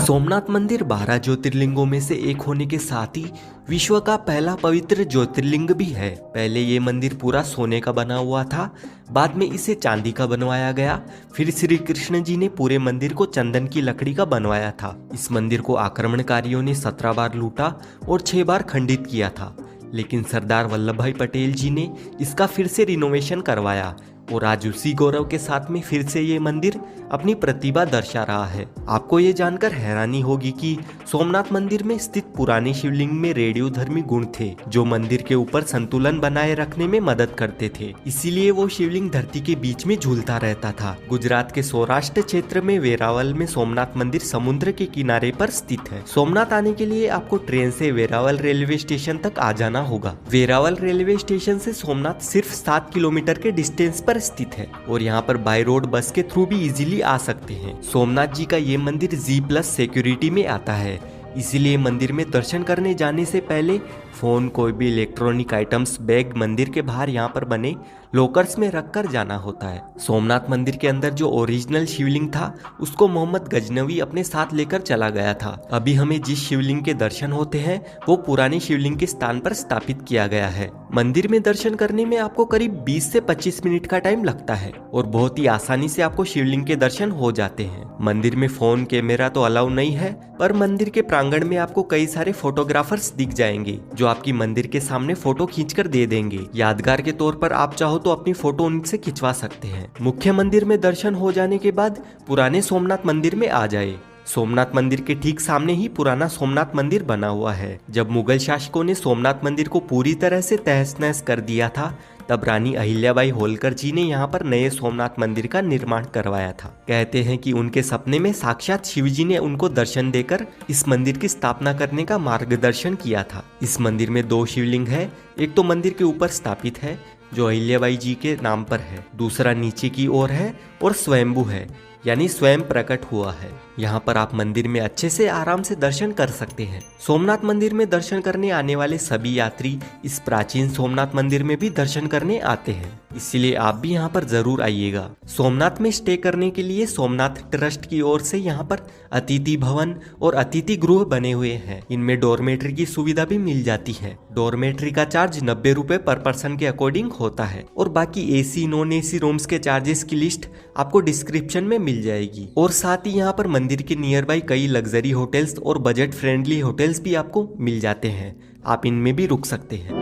सोमनाथ मंदिर 12 ज्योतिर्लिंगों में से एक होने के साथ ही विश्व का पहला पवित्र ज्योतिर्लिंग भी है। पहले ये मंदिर पूरा सोने का बना हुआ था, बाद में इसे चांदी का बनवाया गया। फिर श्री कृष्ण जी ने पूरे मंदिर को चंदन की लकड़ी का बनवाया था। इस मंदिर को आक्रमणकारियों ने 17 बार लूटा और 6 बार खंडित किया था, लेकिन सरदार वल्लभ भाई पटेल जी ने इसका फिर से रिनोवेशन करवाया और आज उसी गौरव के साथ में फिर से ये मंदिर अपनी प्रतिभा दर्शा रहा है। आपको ये जानकर हैरानी होगी कि सोमनाथ मंदिर में स्थित पुराने शिवलिंग में रेडियोधर्मी गुण थे, जो मंदिर के ऊपर संतुलन बनाए रखने में मदद करते थे। इसीलिए वो शिवलिंग धरती के बीच में झूलता रहता था। गुजरात के सौराष्ट्र क्षेत्र में वेरावल में सोमनाथ मंदिर समुद्र के किनारे पर स्थित है। सोमनाथ आने के लिए आपको ट्रेन से वेरावल रेलवे स्टेशन तक आ जाना होगा। वेरावल रेलवे स्टेशन से सोमनाथ सिर्फ 7 किलोमीटर के डिस्टेंस पर स्थित है और यहाँ पर बाय रोड बस के थ्रू भी इजीली आ सकते हैं। सोमनाथ जी का ये मंदिर G+ सिक्योरिटी में आता है, इसीलिए मंदिर में दर्शन करने जाने से पहले फोन, कोई भी इलेक्ट्रॉनिक आइटम्स, बैग मंदिर के बाहर यहाँ पर बने लॉकर्स में रखकर जाना होता है। सोमनाथ मंदिर के अंदर जो ओरिजिनल शिवलिंग था उसको मोहम्मद गजनवी अपने साथ लेकर चला गया था। अभी हमें जिस शिवलिंग के दर्शन होते हैं वो पुराने शिवलिंग के स्थान पर स्थापित किया गया है। मंदिर में दर्शन करने में आपको करीब 20 से 25 मिनट का टाइम लगता है और बहुत ही आसानी से आपको शिवलिंग के दर्शन हो जाते हैं। मंदिर में फोन, कैमरा तो अलाउ नहीं है, पर मंदिर के प्रांगण में आपको कई सारे फोटोग्राफर्स दिख जाएंगे जो आपकी मंदिर के सामने फोटो खींचकर दे देंगे। यादगार के तौर पर आप चाहो तो अपनी फोटो उनसे खिंचवा सकते हैं। मुख्य मंदिर में दर्शन हो जाने के बाद पुराने सोमनाथ मंदिर में आ जाए। सोमनाथ मंदिर के ठीक सामने ही पुराना सोमनाथ मंदिर बना हुआ है। जब मुगल शासकों ने सोमनाथ मंदिर को पूरी तरह से तहस नहस कर दिया था, तब रानी अहिल्याबाई होलकर जी ने यहाँ पर नए सोमनाथ मंदिर का निर्माण करवाया था। कहते हैं कि उनके सपने में साक्षात शिव जी ने उनको दर्शन देकर इस मंदिर की स्थापना करने का मार्गदर्शन किया था। इस मंदिर में 2 शिवलिंग है। एक तो मंदिर के ऊपर स्थापित है जो अहिल्याबाई जी के नाम पर है, दूसरा नीचे की ओर है और स्वयंभू है, यानी स्वयं प्रकट हुआ है। यहाँ पर आप मंदिर में अच्छे से आराम से दर्शन कर सकते हैं। सोमनाथ मंदिर में दर्शन करने आने वाले सभी यात्री इस प्राचीन सोमनाथ मंदिर में भी दर्शन करने आते हैं, इसलिए आप भी यहाँ पर जरूर आइएगा। सोमनाथ में स्टे करने के लिए सोमनाथ ट्रस्ट की ओर से यहाँ पर अतिथि भवन और अतिथि गृह बने हुए हैं। इनमें डॉर्मेट्री की सुविधा भी मिल जाती है। डॉर्मेट्री का चार्ज 90 रुपए पर पर्सन के अकॉर्डिंग होता है और बाकी AC नॉन AC रूम्स के चार्जेस की लिस्ट आपको डिस्क्रिप्शन में मिल जाएगी। और साथ ही यहाँ पर मंदिर के नियर बाई कई लग्जरी होटल्स और बजट फ्रेंडली होटल्स भी आपको मिल जाते हैं। आप इनमें भी रुक सकते हैं।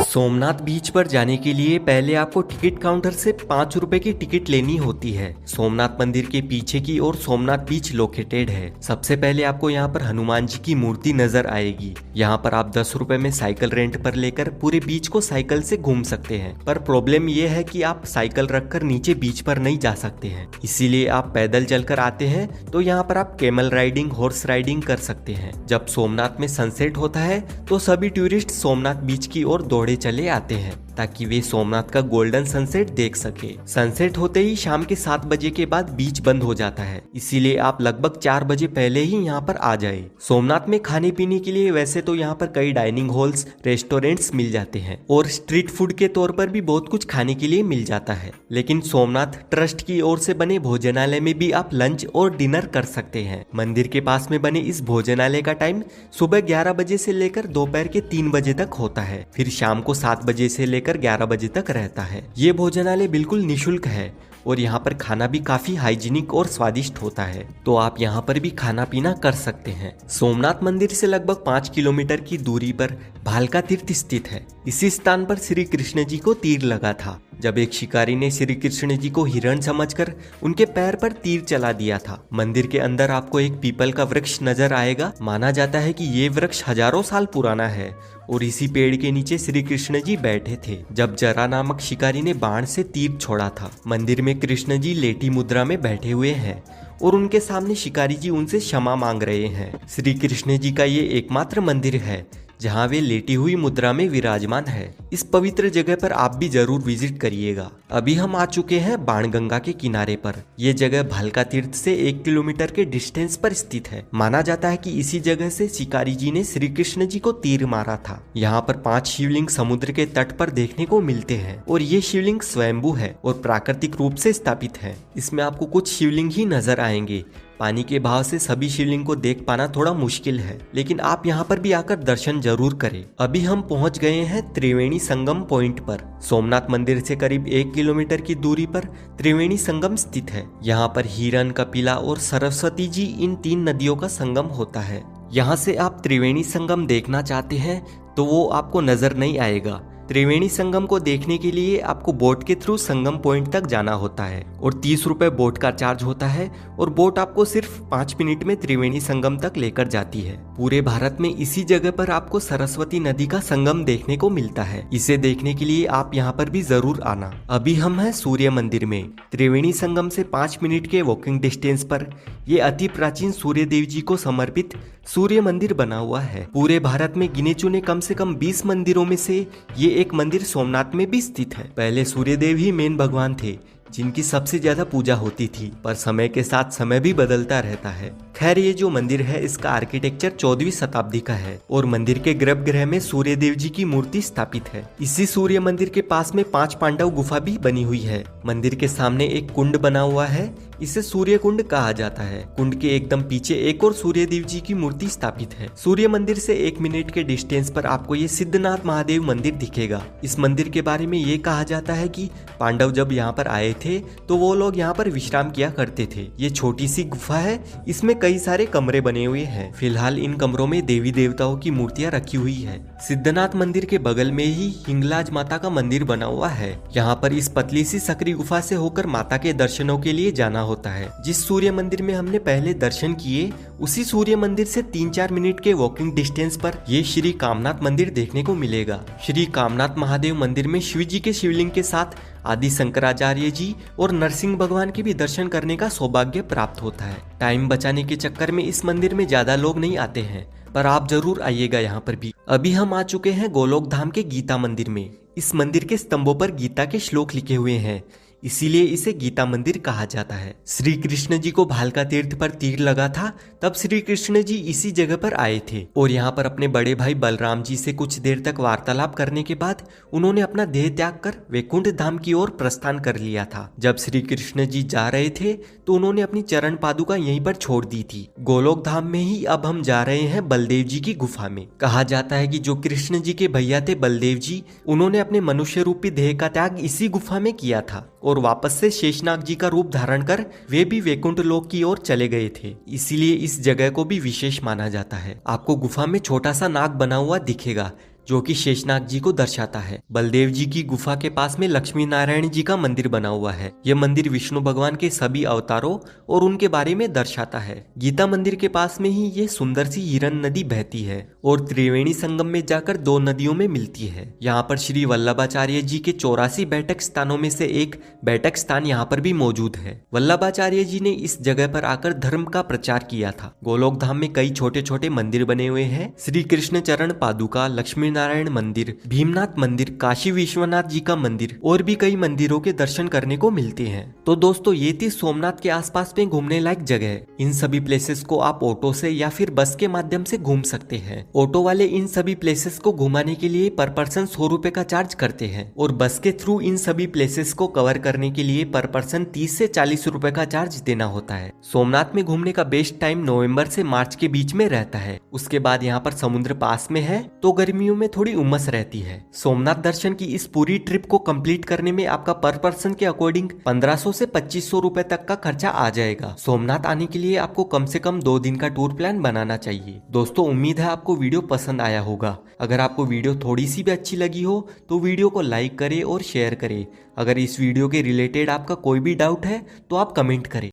सोमनाथ बीच पर जाने के लिए पहले आपको टिकट काउंटर से 5 रुपए की टिकट लेनी होती है। सोमनाथ मंदिर के पीछे की ओर सोमनाथ बीच लोकेटेड है। सबसे पहले आपको यहाँ पर हनुमान जी की मूर्ति नजर आएगी। यहाँ पर आप 10 रुपए में साइकिल रेंट पर लेकर पूरे बीच को साइकिल से घूम सकते हैं, पर प्रॉब्लम ये है कि आप साइकिल रखकर नीचे बीच पर नहीं जा सकते हैं, इसीलिए आप पैदल चलकर आते हैं तो यहाँ पर आप कैमल राइडिंग, हॉर्स राइडिंग कर सकते हैं। जब सोमनाथ में सनसेट होता है तो सभी टूरिस्ट सोमनाथ बीच की ओर दौड़े चले आते हैं ताकि वे सोमनाथ का गोल्डन सनसेट देख सके। सनसेट होते ही शाम के 7 बजे के बाद बीच बंद हो जाता है, इसीलिए आप लगभग 4 बजे पहले ही यहाँ पर आ जाए। सोमनाथ में खाने पीने के लिए वैसे तो यहाँ पर कई डाइनिंग हॉल्स, रेस्टोरेंट्स मिल जाते हैं और स्ट्रीट फूड के तौर पर भी बहुत कुछ खाने के लिए मिल जाता है, लेकिन सोमनाथ ट्रस्ट की ओर से बने भोजनालय में भी आप लंच और डिनर कर सकते हैं। मंदिर के पास में बने इस भोजनालय का टाइम सुबह 11 बजे से लेकर दोपहर के 3 बजे तक होता है, फिर शाम को 7 बजे से लेकर 11 बजे तक रहता है। ये भोजनालय बिल्कुल निशुल्क है और यहाँ पर खाना भी काफी हाइजीनिक और स्वादिष्ट होता है, तो आप यहाँ पर भी खाना पीना कर सकते हैं। सोमनाथ मंदिर से लगभग 5 किलोमीटर की दूरी पर भालका तीर्थ स्थित है। इसी स्थान पर श्री कृष्ण जी को तीर लगा था, जब एक शिकारी ने श्री कृष्ण जी को हिरण समझकर उनके पैर पर तीर चला दिया था। मंदिर के अंदर आपको एक पीपल का वृक्ष नजर आएगा। माना जाता है कि ये वृक्ष हजारों साल पुराना है और इसी पेड़ के नीचे श्री कृष्ण जी बैठे थे जब जरा नामक शिकारी ने बाण से तीर छोड़ा था। मंदिर में कृष्ण जी लेटी मुद्रा में बैठे हुए हैं और उनके सामने शिकारी जी उनसे क्षमा मांग रहे हैं। श्री कृष्ण जी का ये एकमात्र मंदिर है जहाँ वे लेटी हुई मुद्रा में विराजमान है। इस पवित्र जगह पर आप भी जरूर विजिट करिएगा। अभी हम आ चुके हैं बाणगंगा के किनारे पर। ये जगह भालका तीर्थ से 1 किलोमीटर के डिस्टेंस पर स्थित है। माना जाता है कि इसी जगह से शिकारी जी ने श्री कृष्ण जी को तीर मारा था। यहाँ पर 5 शिवलिंग समुद्र के तट पर देखने को मिलते हैं और ये शिवलिंग स्वयंभू है और प्राकृतिक रूप से स्थापित है। इसमें आपको कुछ शिवलिंग ही नजर आएंगे। पानी के बहाव से सभी शिवलिंग को देख पाना थोड़ा मुश्किल है, लेकिन आप यहाँ पर भी आकर दर्शन जरूर करें। अभी हम पहुँच गए हैं त्रिवेणी संगम पॉइंट पर। सोमनाथ मंदिर से करीब 1 किलोमीटर की दूरी पर त्रिवेणी संगम स्थित है। यहाँ पर हिरन, कपिला और सरस्वती जी इन 3 नदियों का संगम होता है। यहाँ से आप त्रिवेणी संगम देखना चाहते हैं तो वो आपको नजर नहीं आएगा। त्रिवेणी संगम को देखने के लिए आपको बोट के थ्रू संगम पॉइंट तक जाना होता है और 30 रुपए बोट का चार्ज होता है और बोट आपको सिर्फ 5 मिनट में त्रिवेणी संगम तक लेकर जाती है। पूरे भारत में इसी जगह पर आपको सरस्वती नदी का संगम देखने को मिलता है। इसे देखने के लिए आप यहाँ पर भी जरूर आना। अभी हम हैं सूर्य मंदिर में। त्रिवेणी संगम से 5 मिनट के वॉकिंग डिस्टेंस पर ये अति प्राचीन सूर्य देव जी को समर्पित सूर्य मंदिर बना हुआ है। पूरे भारत में गिने चुने कम से कम 20 मंदिरों में से ये एक मंदिर सोमनाथ में भी स्थित है। पहले सूर्यदेव ही मेन भगवान थे जिनकी सबसे ज्यादा पूजा होती थी, पर समय के साथ समय भी बदलता रहता है। खैर, ये जो मंदिर है इसका आर्किटेक्चर 14वीं शताब्दी का है और मंदिर के गर्भगृह में सूर्य देव जी की मूर्ति स्थापित है। इसी सूर्य मंदिर के पास में 5 पांडव गुफा भी बनी हुई है। मंदिर के सामने एक कुंड बना हुआ है, इसे सूर्य कुंड कहा जाता है। कुंड के एकदम पीछे एक और सूर्य देव जी की मूर्ति स्थापित है। सूर्य मंदिर से 1 मिनट के डिस्टेंस पर आपको ये सिद्धनाथ महादेव मंदिर दिखेगा। इस मंदिर के बारे में ये कहा जाता है कि पांडव जब यहाँ पर आए थे तो वो लोग यहाँ पर विश्राम किया करते थे। ये छोटी सी गुफा है, इसमें कई सारे कमरे बने हुए हैं। फिलहाल इन कमरों में देवी देवताओं की मूर्तियां रखी हुई है। सिद्धनाथ मंदिर के बगल में ही हिंगलाज माता का मंदिर बना हुआ है। यहाँ पर इस पतली सी सकरी गुफा से होकर माता के दर्शनों के लिए जाना होता है। जिस सूर्य मंदिर में हमने पहले दर्शन किए उसी सूर्य मंदिर से 3-4 मिनट के वॉकिंग डिस्टेंस पर ये श्री कामनाथ मंदिर देखने को मिलेगा। श्री कामनाथ महादेव मंदिर में शिव जी के शिवलिंग के साथ आदि शंकराचार्य जी और नरसिंह भगवान के भी दर्शन करने का सौभाग्य प्राप्त होता है। टाइम बचाने के चक्कर में इस मंदिर में ज्यादा लोग नहीं आते हैं, पर आप जरूर आइएगा यहाँ पर भी। अभी हम आ चुके हैं गोलोक धाम के गीता मंदिर में। इस मंदिर के स्तंभों पर गीता के श्लोक लिखे हुए हैं, इसीलिए इसे गीता मंदिर कहा जाता है। श्री कृष्ण जी को भालका तीर्थ पर तीर लगा था, तब श्री कृष्ण जी इसी जगह पर आए थे और यहाँ पर अपने बड़े भाई बलराम जी से कुछ देर तक वार्तालाप करने के बाद उन्होंने अपना देह त्याग कर वैकुंठ धाम की ओर प्रस्थान कर लिया था। जब श्री कृष्ण जी जा रहे थे तो उन्होंने अपनी चरण पादुका यहीं पर छोड़ दी थी। गोलोक धाम में ही अब हम जा रहे हैं बलदेव जी की गुफा में। कहा जाता है कि जो कृष्ण जी के भैया थे बलदेव जी, उन्होंने अपने मनुष्य रूपी देह का त्याग इसी गुफा में किया था और वापस से शेषनाग जी का रूप धारण कर वे भी वैकुंठ लोक की ओर चले गए थे। इसीलिए इस जगह को भी विशेष माना जाता है। आपको गुफा में छोटा सा नाग बना हुआ दिखेगा जो कि शेषनाग जी को दर्शाता है। बलदेव जी की गुफा के पास में लक्ष्मी नारायण जी का मंदिर बना हुआ है। यह मंदिर विष्णु भगवान के सभी अवतारों और उनके बारे में दर्शाता है। गीता मंदिर के पास में ही ये सुंदर सी हिरन नदी बहती है और त्रिवेणी संगम में जाकर 2 नदियों में मिलती है। यहाँ पर श्री वल्लभाचार्य जी के 84 बैठक स्थानों में से एक बैठक स्थान यहाँ पर भी मौजूद है। वल्लभाचार्य जी ने इस जगह पर आकर धर्म का प्रचार किया था। गोलोक धाम में कई छोटे छोटे मंदिर बने हुए हैं। श्री कृष्ण चरण पादुका, लक्ष्मी नारायण मंदिर, भीमनाथ मंदिर, काशी विश्वनाथ जी का मंदिर और भी कई मंदिरों के दर्शन करने को मिलते हैं। तो दोस्तों, ये थी सोमनाथ के आसपास में घूमने लायक जगह। इन सभी प्लेसेस को आप ऑटो से या फिर बस के माध्यम से घूम सकते हैं। ऑटो वाले इन सभी प्लेसेस को घुमाने के लिए पर पर्सन 100 रुपए का चार्ज करते हैं और बस के थ्रू इन सभी प्लेसेस को कवर करने के लिए पर पर्सन 30 से 40 रुपए का चार्ज देना होता है। सोमनाथ में घूमने का बेस्ट टाइम नवंबर से मार्च के बीच में रहता है। उसके बाद यहाँ पर समुद्र पास में है तो गर्मियों में थोड़ी उमस रहती है। सोमनाथ दर्शन की इस पूरी ट्रिप को कंप्लीट करने में आपका पर पर्सन के अकॉर्डिंग 1500 से 2500 रुपए तक का खर्चा आ जाएगा। सोमनाथ आने के लिए आपको कम से कम 2 दिन का टूर प्लान बनाना चाहिए। दोस्तों, उम्मीद है आपको वीडियो पसंद आया होगा। अगर आपको वीडियो थोड़ी सी भी अच्छी लगी हो तो वीडियो को लाइक करें और शेयर करें। अगर इस वीडियो के रिलेटेड आपका कोई भी डाउट है तो आप कमेंट करें।